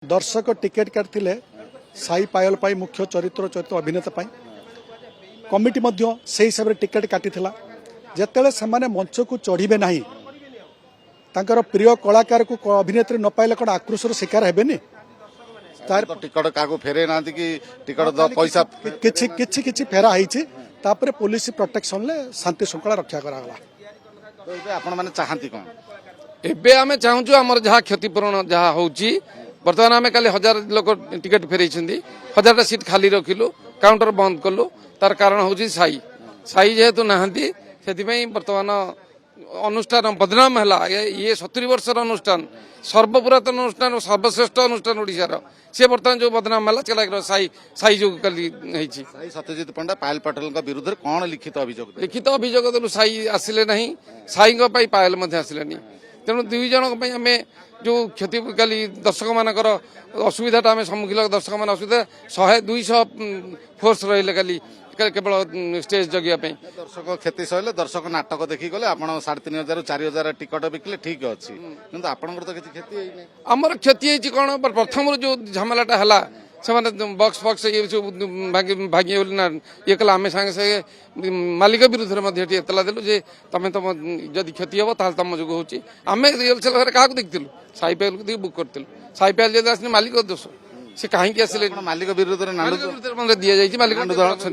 दर्शक टिकेट काटते साई पायल मुख्य चरित्र अभिनेता कमिटी से हिसाब से टिकेट काटी जिते से मंच को चढ़े ना तांकर प्रिय कलाकार को अभिनेत्री न पाइले कौन आक्रोशर शिकार हेबेनी टिकट क्या फेरे ना कि टिकट पैसा किछि फेरा होपर पुलिस प्रोटेक्शन ले शांति श्रृंखला रक्षा कराला। तो आपण माने चाहती कौन एबे आमे चाहूछु हमर जहा क्षतिपूरण जहा होउची वर्तमान आमे काली 1000 लोक टिकट फेरैछंदी 1000 सीट खाली रखिलु काउंटर बंद कलु तार कारण होउची साई साई जेहेतु नाहंती सेति पई वर्तमान अनुष्ठान बदनाम है ये 70 वर्षर अनुष्ठान सर्वपुरातन अनुष्ठान सर्वश्रेष्ठ अनुष्ठान ओडिशार सी बर्तमान जो बदनाम है चला साई साई जो कल सत्यजित पंडा पायल पटेल विरुद्ध में कौन लिखित अभियोग देलु साई आसिले नहीं साई पायल आसिले नहीं तेणु दुई जन आम जो क्षति कल दर्शक मानकर असुविधा आम सम्मुखीन दर्शक मान असुविधा 100-200 फोर्स रही कल केवल स्टेज जगिया दर्शक क्षति सहले दर्शक नाटक देखी गले आप 3500-4000 टिकट बिकले ठीक अच्छी किंतु आपनकर तो किसी क्षति है आमर क्षति कौन प्रथम जो झमेलाटा है से बक्स फक्स ये सब भागी ना ये कला आम सागे सागे मालिक विरुद्ध में एतला देलु जे तुम तुम जदि क्षति हम ताल तुम जो होची आम रिहर्सल क्या देखलु साई पायल को बुक करूँ साई पायल जब आस मालिक दोष से कहीं आसिले मालिक विरुद्ध दि जाइए मालिक अच्छा